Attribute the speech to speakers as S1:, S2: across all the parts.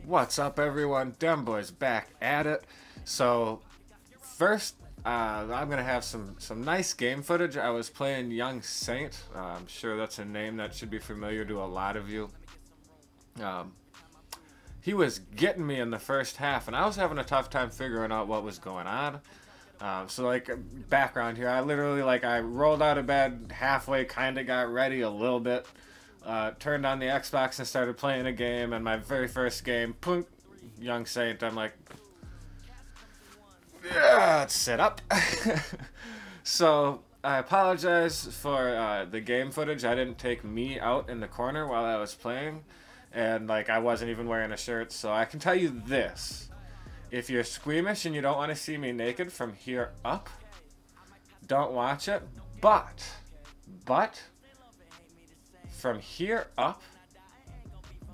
S1: What's up, everyone? Dem Boys back at it. So first, I'm gonna have some nice game footage. I was playing Young Saint. I'm sure that's a name that should be familiar to a lot of you. He was getting me in the first half, and I was having a tough time figuring out what was going on. So like background here, I literally I rolled out of bed halfway, kind of got ready a little bit. Turned on the Xbox and started playing a game, and my very first game, punk, Young Saint, I'm like, yeah, let's sit up. So I apologize for the game footage. I didn't take me out in the corner while I was playing, and I wasn't even wearing a shirt, so I can tell you this. If you're squeamish and you don't want to see me naked from here up, don't watch it, but from here up,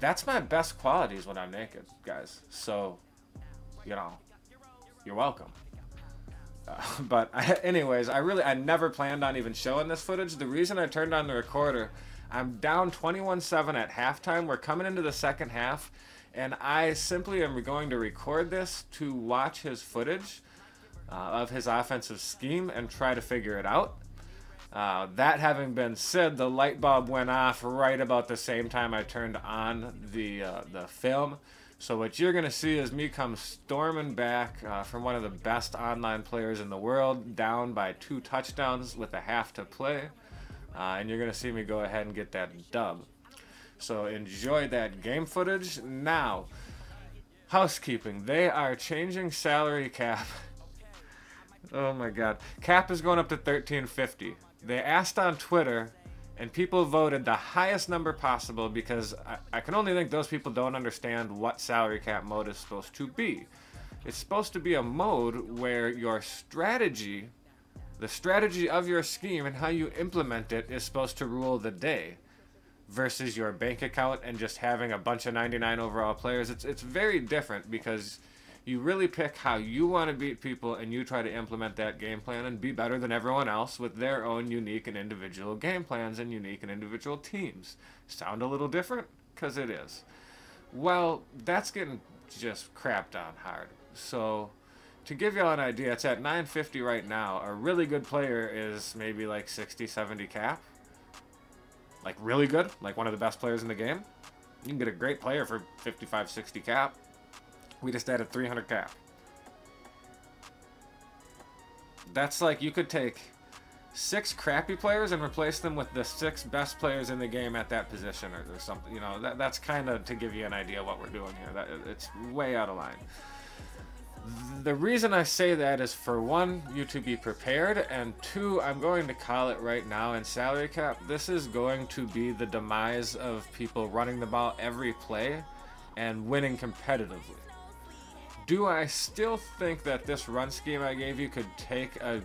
S1: that's my best qualities when I'm naked, guys. So, you're welcome. Anyways, I never planned on even showing this footage. The reason I turned on the recorder, I'm down 21-7 at halftime. We're coming into the second half, and I simply am going to record this to watch his footage of his offensive scheme and try to figure it out. That having been said, the light bulb went off right about the same time I turned on the film. So what you're going to see is me come storming back from one of the best online players in the world, down by 2 touchdowns with a half to play. And you're going to see me go ahead and get that dub. So enjoy that game footage. Now, housekeeping. They are changing salary cap. Oh my god. Cap is going up to $13.50. They asked on Twitter, and people voted the highest number possible because I can only think those people don't understand what salary cap mode is supposed to be. It's supposed to be a mode where your strategy, the strategy of your scheme and how you implement it is supposed to rule the day versus your bank account and just having a bunch of 99 overall players. It's very different because you really pick how you want to beat people, and you try to implement that game plan and be better than everyone else with their own unique and individual game plans and unique and individual teams. Sound a little different? Because it is. Well, that's getting just crapped on hard. So, to give y'all an idea, it's at $9.50 right now. A really good player is maybe like 60, 70 cap. Like really good, like one of the best players in the game. You can get a great player for 55, 60 cap. We just added 300 cap. That's like you could take 6 crappy players and replace them with the 6 best players in the game at that position or something. That's kind of to give you an idea what we're doing here. It's way out of line. The reason I say that is, for one, you to be prepared, and 2, I'm going to call it right now in salary cap. This is going to be the demise of people running the ball every play and winning competitively. Do I still think that this run scheme I gave you could take a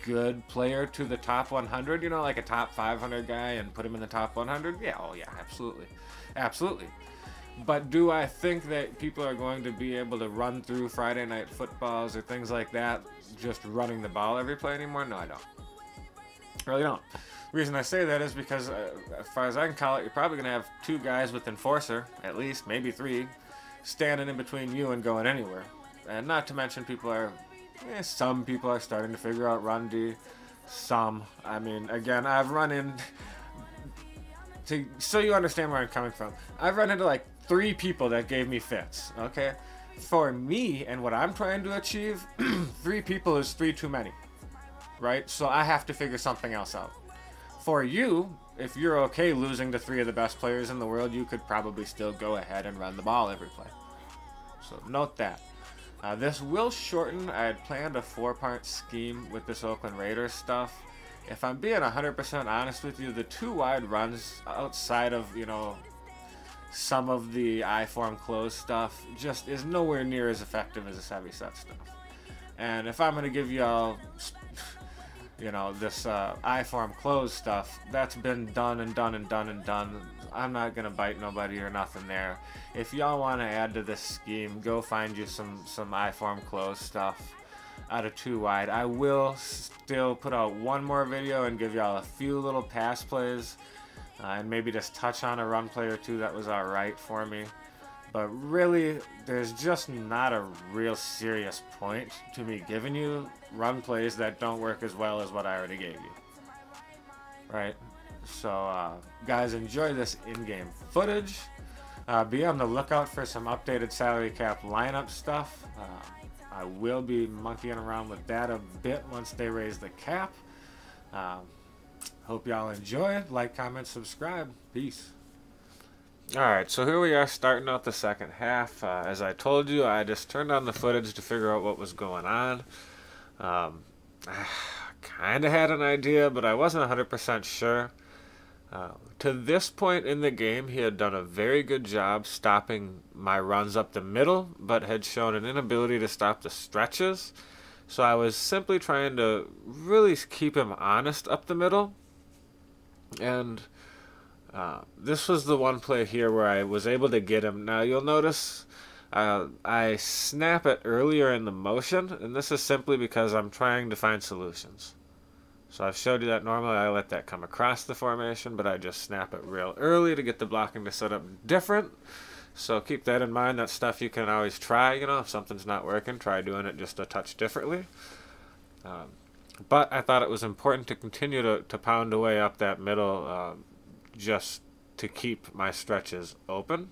S1: good player to the top 100, like a top 500 guy, and put him in the top 100? Yeah, oh yeah, absolutely. Absolutely. But do I think that people are going to be able to run through Friday night footballs or things like that just running the ball every play anymore? No, I don't. Really don't. The reason I say that is because, as far as I can call it, you're probably going to have 2 guys with Enforcer, at least, maybe 3, standing in between you and going anywhere. And not to mention some people are starting to figure out run D. Some. I mean, again, I've run in, so you understand where I'm coming from, I've run into 3 people that gave me fits, okay? For me and what I'm trying to achieve, 3 people is 3 too many, right? So I have to figure something else out. For you, if you're okay losing to 3 of the best players in the world, you could probably still go ahead and run the ball every play. So note that. This will shorten. I had planned a 4-part scheme with this Oakland Raiders stuff. If I'm being 100% honest with you, the 2 wide runs outside of, some of the I-form close stuff just is nowhere near as effective as this heavy set stuff. And if I'm going to give y'all, this I-form close stuff, that's been done and done and done and done. I'm not going to bite nobody or nothing there. If y'all want to add to this scheme, go find you some I-form close stuff out of 2 wide. I will still put out 1 more video and give y'all a few little pass plays and maybe just touch on a run play or 2 that was alright for me. But really, there's just not a real serious point to me giving you run plays that don't work as well as what I already gave you. Right? So, guys, enjoy this in-game footage. Be on the lookout for some updated salary cap lineup stuff. I will be monkeying around with that a bit once they raise the cap. Hope y'all enjoy. Like, comment, subscribe. Peace. Alright, so here we are starting out the second half. As I told you, I just turned on the footage to figure out what was going on. I kind of had an idea, but I wasn't 100% sure. To this point in the game, he had done a very good job stopping my runs up the middle, but had shown an inability to stop the stretches. So I was simply trying to really keep him honest up the middle. And this was the one play here where I was able to get him. Now you'll notice I snap it earlier in the motion, and this is simply because I'm trying to find solutions. So I've showed you that normally I let that come across the formation, but I just snap it real early to get the blocking to set up different. So keep that in mind. That's stuff you can always try. You know, if something's not working, try doing it just a touch differently. But I thought it was important to continue to pound away up that middle just to keep my stretches open.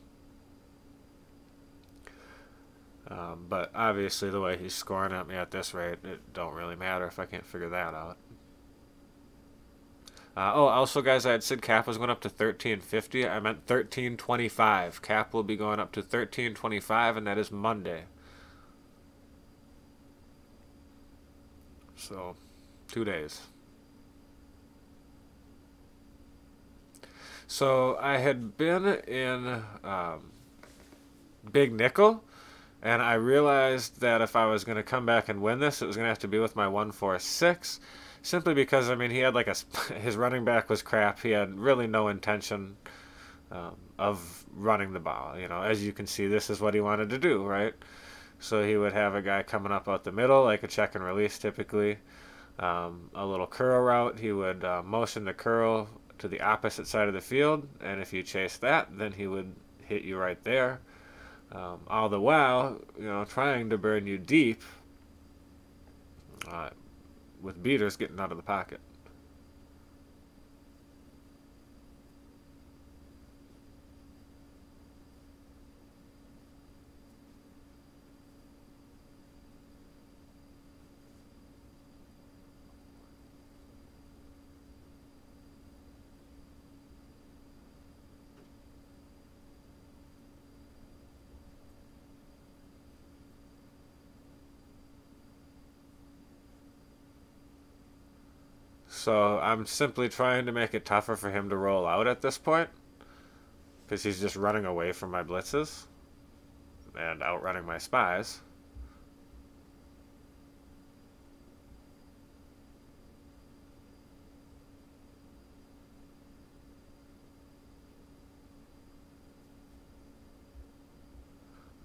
S1: But obviously the way he's scoring at me at this rate, it don't really matter if I can't figure that out. Also, guys, I had said cap was going up to 13.50. I meant 13.25. Cap will be going up to 13.25, and that is Monday. So, 2 days. So I had been in Big Nickel, and I realized that if I was going to come back and win this, it was going to have to be with my 1-4-6, simply because, I mean, he had like his running back was crap. He had really no intention of running the ball. You know, as you can see, this is what he wanted to do, right? So he would have a guy coming up out the middle, like a check and release typically, a little curl route. He would motion the curl to the opposite side of the field, and if you chase that, then he would hit you right there. All the while, you know, trying to burn you deep with beaters getting out of the pocket. So I'm simply trying to make it tougher for him to roll out at this point, because he's just running away from my blitzes and outrunning my spies.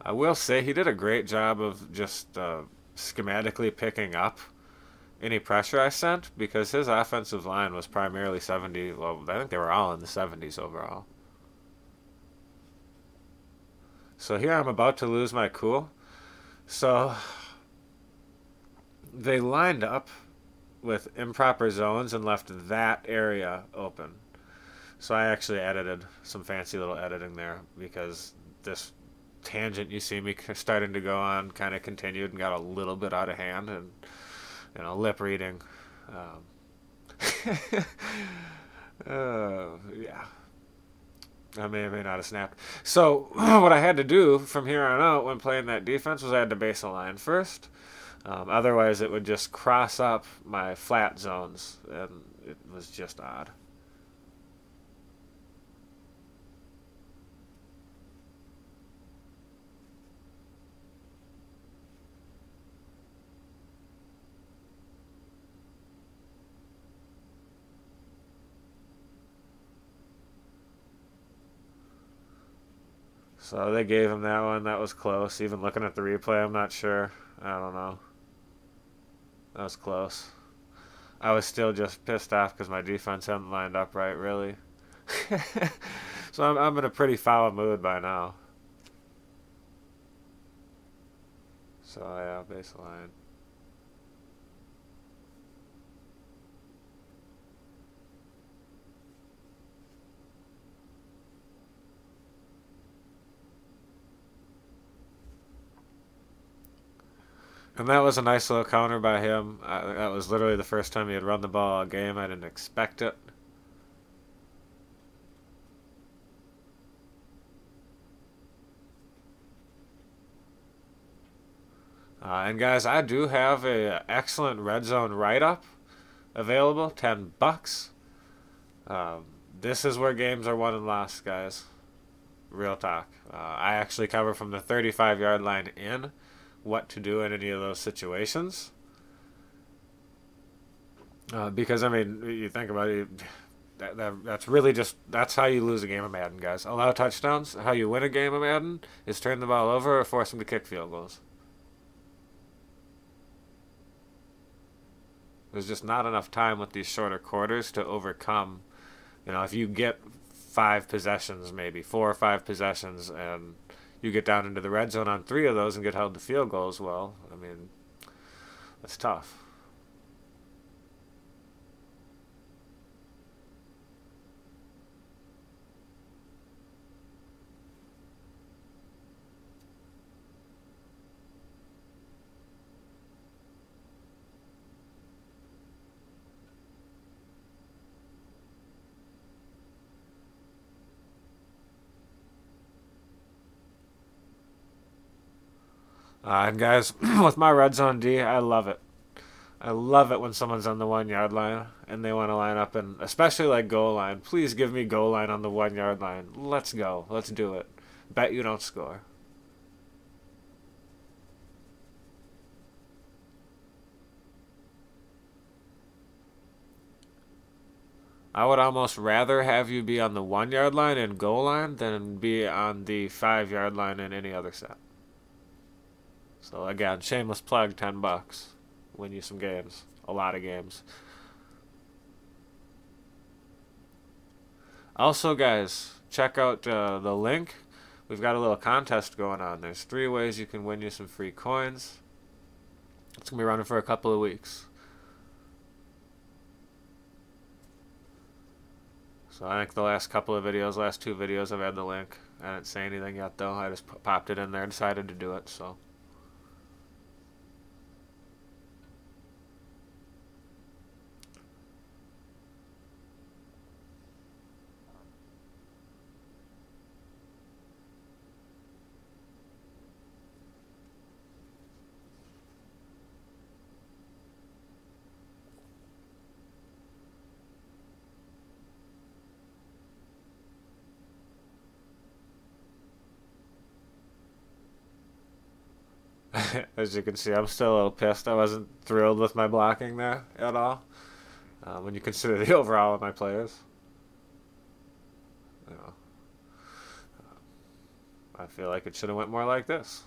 S1: I will say he did a great job of just schematically picking up any pressure I sent, because his offensive line was primarily 70. Well, I think they were all in the 70s overall. So here I'm about to lose my cool. So they lined up with improper zones and left that area open. So I actually edited some fancy little editing there, because this tangent you see me starting to go on kind of continued and got a little bit out of hand, and you know, lip reading. Yeah. I may or may not have snapped. So what I had to do from here on out when playing that defense was I had to base a line first. Otherwise, it would just cross up my flat zones, and it was just odd. So they gave him that one. That was close. Even looking at the replay, I'm not sure. I don't know. That was close. I was still just pissed off because my defense hadn't lined up right, really. So I'm in a pretty foul mood by now. So yeah, baseline. And that was a nice little counter by him. That was literally the first time he had run the ball all game. I didn't expect it. And guys, I do have a excellent red zone write-up available, $10. This is where games are won and lost, guys. Real talk. I actually cover from the 35-yard line in what to do in any of those situations. Because, I mean, you think about it, that's really just, that's how you lose a game of Madden, guys. Allow touchdowns. How you win a game of Madden is turn the ball over or force them to kick field goals. There's just not enough time with these shorter quarters to overcome. You know, if you get 5 possessions, maybe 4 or 5 possessions, and you get down into the red zone on 3 of those and get held to field goals, well, I mean, that's tough. And guys, with my red zone D, I love it. I love it when someone's on the 1-yard line and they want to line up, and especially like goal line. Please give me goal line on the 1-yard line. Let's go. Let's do it. Bet you don't score. I would almost rather have you be on the 1-yard line and goal line than be on the 5-yard line in any other set. So again, shameless plug, $10. Win you some games. A lot of games. Also, guys, check out the link. We've got a little contest going on. There's 3 ways you can win you some free coins. It's going to be running for a couple of weeks. So I think the last couple of videos, last 2 videos, I've had the link. I didn't say anything yet, though. I just popped it in there and decided to do it, so... As you can see, I'm still a little pissed. I wasn't thrilled with my blocking there at all. When you consider the overall of my players. You know, I feel like it should have went more like this.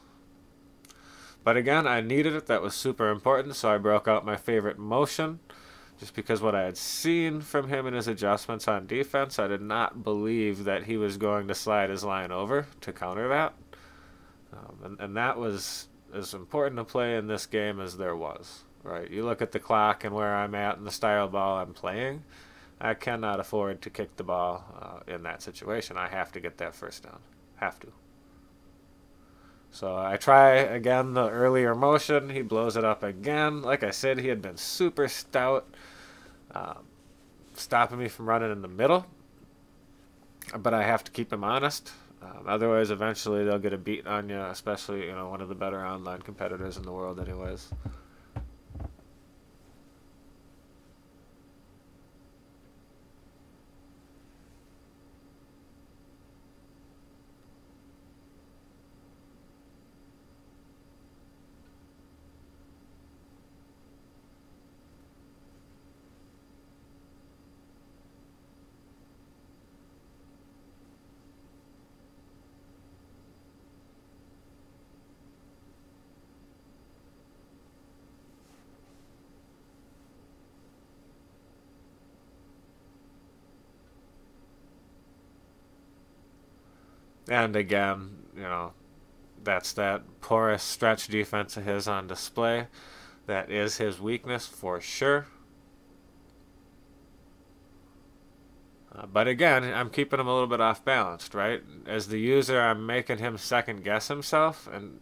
S1: But again, I needed it. That was super important, so I broke out my favorite motion. Just because what I had seen from him and his adjustments on defense, I did not believe that he was going to slide his line over to counter that. And that was as important to play in this game as there was. Right? You look at the clock and where I'm at and the style of ball I'm playing, I cannot afford to kick the ball in that situation. I have to get that first down. Have to. So I try again the earlier motion. He blows it up again. Like I said, he had been super stout, stopping me from running in the middle. But I have to keep him honest. Otherwise, eventually they'll get a beat on you, especially, you know, one of the better online competitors in the world anyways. And again, you know, That's that porous stretch defense of his on display. That is his weakness for sure. But again, I'm keeping him a little bit off balanced, right? As the user, I'm making him second guess himself, and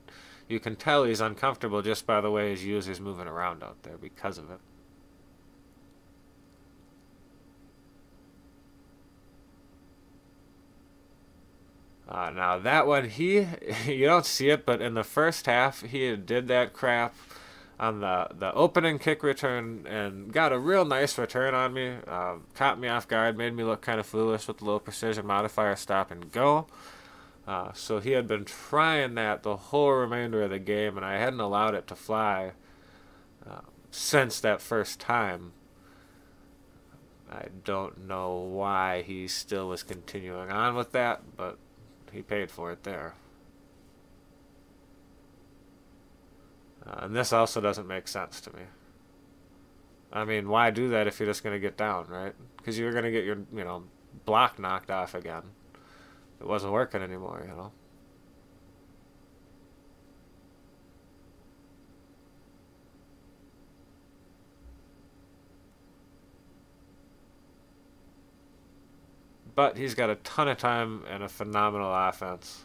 S1: you can tell he's uncomfortable just by the way his user's moving around out there because of it. Now that one, you don't see it, but in the first half, he did that crap on the opening kick return and got a real nice return on me. Caught me off guard, made me look kind of foolish with the low precision modifier stop and go. So he had been trying that the whole remainder of the game, and I hadn't allowed it to fly since that first time. I don't know why he still was continuing on with that, but he paid for it there. And this also doesn't make sense to me. I mean, why do that if you're just going to get down, right? Because you're going to get your, block knocked off again. It wasn't working anymore, But he's got a ton of time and a phenomenal offense.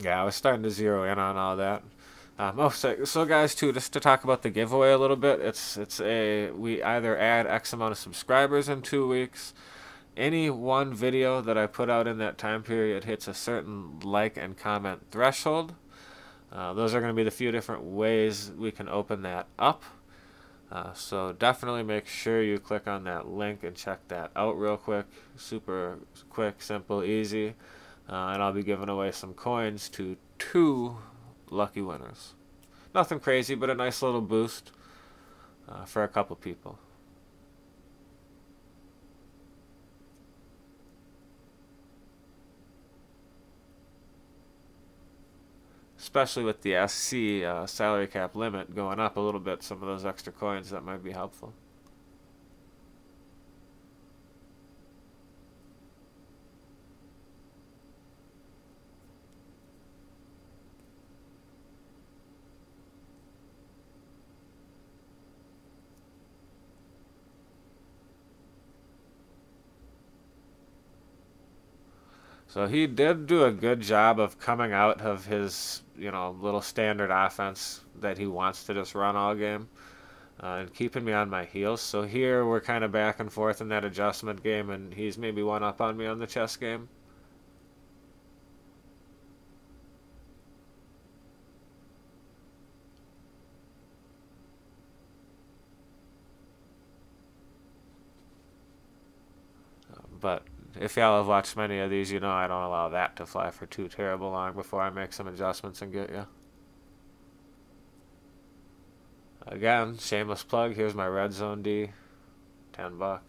S1: Yeah, I was starting to zero in on all that. So guys, too, just to talk about the giveaway a little bit, we either add X amount of subscribers in 2 weeks. Any one video that I put out in that time period hits a certain like and comment threshold. Those are going to be the few different ways we can open that up. So definitely make sure you click on that link and check that out real quick. Super quick, simple, easy. And I'll be giving away some coins to 2 lucky winners. Nothing crazy, but a nice little boost for a couple people. Especially with the SC salary cap limit going up a little bit, some of those extra coins, that might be helpful. So he did do a good job of coming out of his, little standard offense that he wants to just run all game and keeping me on my heels. So here we're kind of back and forth in that adjustment game, and he's maybe one up on me on the chess game. But if y'all have watched many of these, I don't allow that to fly for too terrible long before I make some adjustments and get you. Again, shameless plug, here's my red zone D, $10.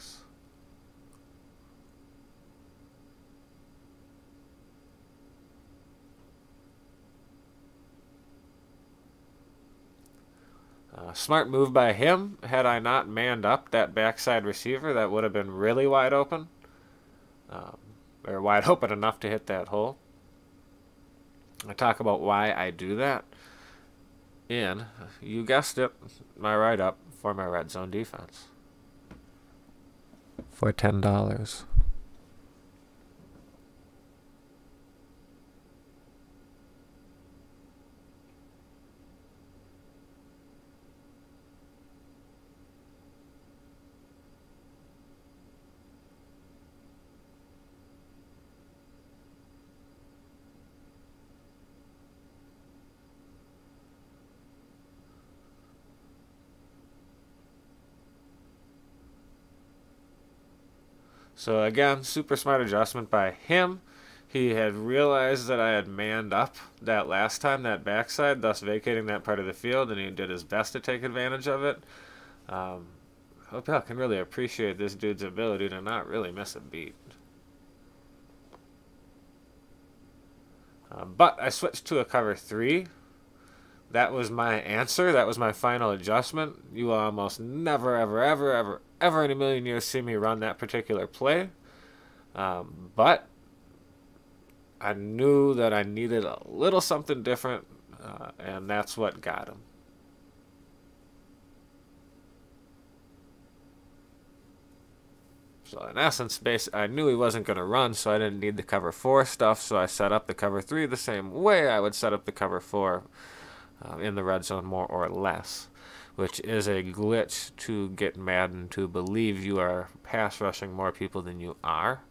S1: Smart move by him. Had I not manned up that backside receiver, that would have been really wide open. Or wide open enough to hit that hole. I talk about why I do that in, you guessed it, my write-up for my red zone defense. For $10. So again, super smart adjustment by him. He had realized that I had manned up that last time, that backside, thus vacating that part of the field, and he did his best to take advantage of it. Hope y'all can really appreciate this dude's ability to not really miss a beat. But I switched to a cover 3. That was my answer. That was my final adjustment. You will almost never, ever, ever, ever, ever in a million years see me run that particular play. But I knew that I needed a little something different, and that's what got him. So in essence, I knew he wasn't going to run, so I didn't need the cover 4 stuff, so I set up the cover 3 the same way I would set up the cover 4 in the red zone, more or less, which is a glitch to get Madden to believe you are pass rushing more people than you are.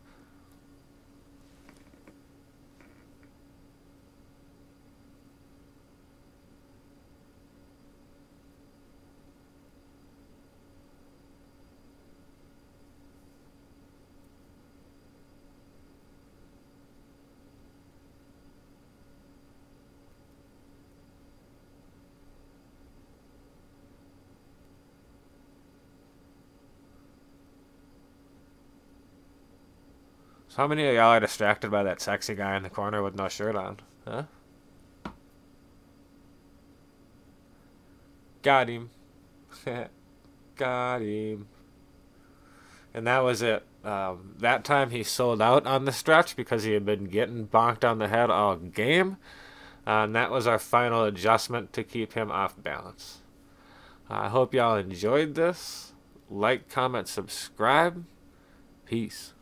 S1: So how many of y'all are distracted by that sexy guy in the corner with no shirt on? Huh? Got him. Got him. And that was it. That time he sold out on the stretch because he had been getting bonked on the head all game. And that was our final adjustment to keep him off balance. I hope y'all enjoyed this. Like, comment, subscribe. Peace.